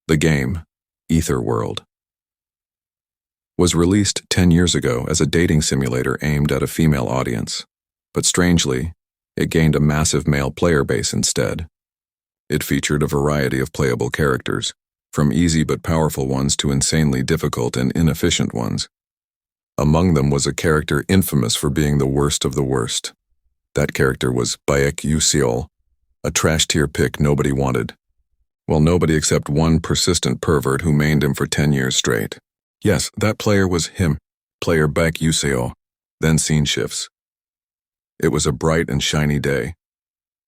The game, Ether World, was released 10 years ago as a dating simulator aimed at a female audience, but strangely, it gained a massive male player base instead. It featured a variety of playable characters, from easy but powerful ones to insanely difficult and inefficient ones. Among them was a character infamous for being the worst of the worst. That character was Baek Yuseol, a trash-tier pick nobody wanted. Well, nobody except one persistent pervert who mained him for 10 years straight. Yes, that player was him, player Baek Yuseol. Then scene shifts. It was a bright and shiny day.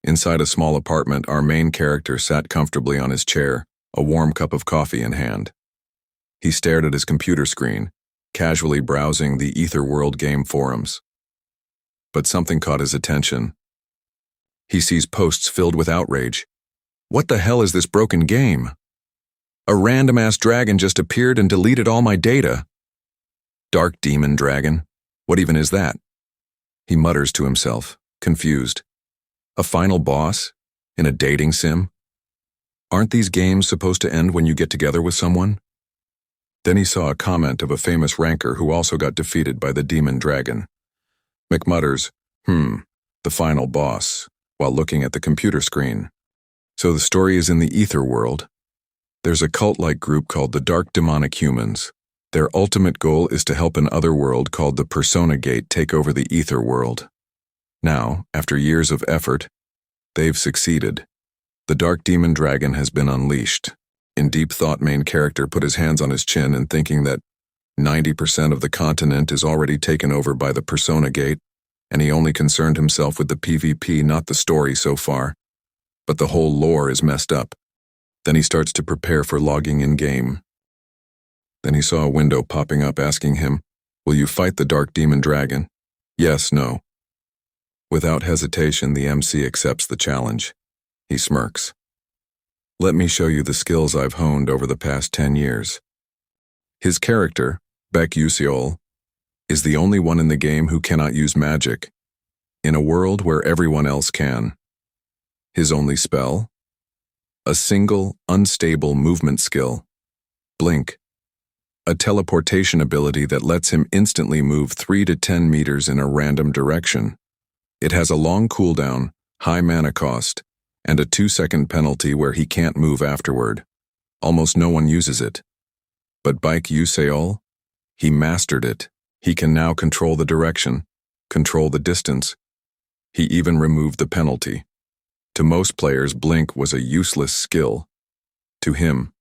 Inside a small apartment, our main character sat comfortably on his chair, a warm cup of coffee in hand. He stared at his computer screen, casually browsing the Ether World game forums. But something caught his attention. He sees posts filled with outrage. What the hell is this broken game? A random-ass dragon just appeared and deleted all my data. Dark demon dragon? What even is that? He mutters to himself, confused. A final boss? In a dating sim? Aren't these games supposed to end when you get together with someone? Then he saw a comment of a famous ranker who also got defeated by the demon dragon. McMutters, the final boss, while looking at the computer screen. So the story is in the Ether World. There's a cult-like group called the Dark Demonic Humans. Their ultimate goal is to help an other world called the Persona Gate take over the Ether World. Now, after years of effort, they've succeeded. The Dark Demon Dragon has been unleashed. In deep thought, main character put his hands on his chin and thinking that 90% of the continent is already taken over by the Persona Gate, and he only concerned himself with the PvP, not the story so far. But the whole lore is messed up. Then he starts to prepare for logging in-game. Then he saw a window popping up asking him, "Will you fight the Dark Demon Dragon?" Yes, no. Without hesitation, the MC accepts the challenge. He smirks. Let me show you the skills I've honed over the past 10 years. His character, Baek Yuseol, is the only one in the game who cannot use magic, in a world where everyone else can. His only spell? A single, unstable movement skill. Blink. A teleportation ability that lets him instantly move 3 to 10 meters in a random direction. It has a long cooldown, high mana cost, and a 2-second penalty where he can't move afterward. Almost no one uses it. But Baek Yuseol? He mastered it. He can now control the direction, control the distance. He even removed the penalty. To most players, Blink was a useless skill. To him,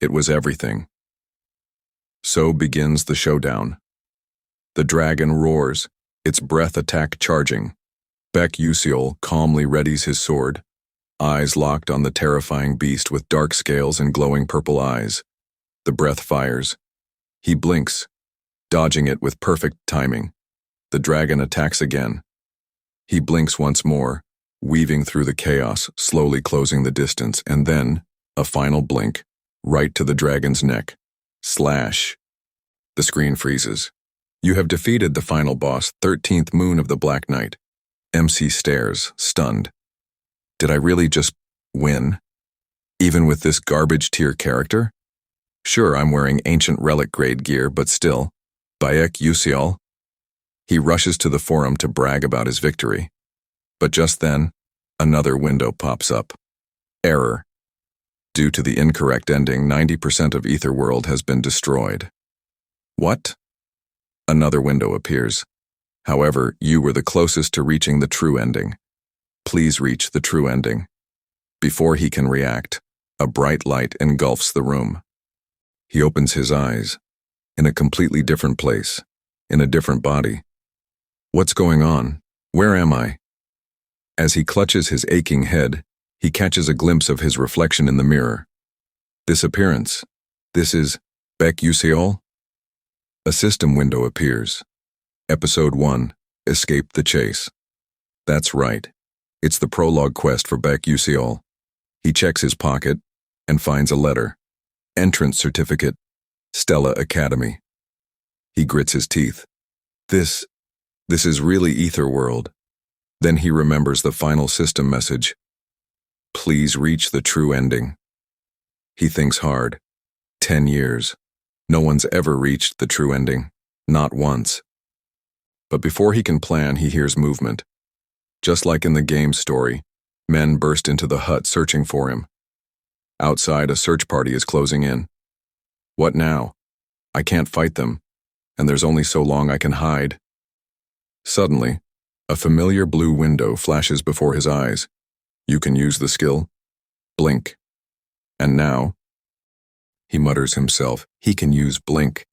it was everything. So begins the showdown. The dragon roars, its breath attack charging. Baek Yuseol calmly readies his sword, eyes locked on the terrifying beast with dark scales and glowing purple eyes. The breath fires. He blinks, dodging it with perfect timing. The dragon attacks again. He blinks once more, weaving through the chaos, slowly closing the distance, and then, a final blink, right to the dragon's neck. Slash. The screen freezes. You have defeated the final boss, 13th Moon of the Black Knight. MC stares, stunned. Did I really just win? Even with this garbage-tier character? Sure, I'm wearing ancient relic-grade gear, but still. Baek Yuseol. He rushes to the forum to brag about his victory. But just then, another window pops up. Error. Due to the incorrect ending, 90% of Ether World has been destroyed. What? Another window appears. However, you were the closest to reaching the true ending. Please reach the true ending. Before he can react, a bright light engulfs the room. He opens his eyes. In a completely different place. In a different body. What's going on? Where am I? As he clutches his aching head, he catches a glimpse of his reflection in the mirror. This appearance. This is Baek Yuseol? A system window appears. Episode 1, Escape the Chase. That's right. It's the prologue quest for Baek Yuseol. He checks his pocket and finds a letter. Entrance certificate, Stella Academy. He grits his teeth. This is really Ether World. Then he remembers the final system message. Please reach the true ending. He thinks hard. 10 years. No one's ever reached the true ending. Not once. But before he can plan, he hears movement. Just like in the game story, men burst into the hut searching for him. Outside, a search party is closing in. What now? I can't fight them, and there's only so long I can hide. Suddenly, a familiar blue window flashes before his eyes. You can use the skill. Blink. And now, he mutters himself, he can use blink.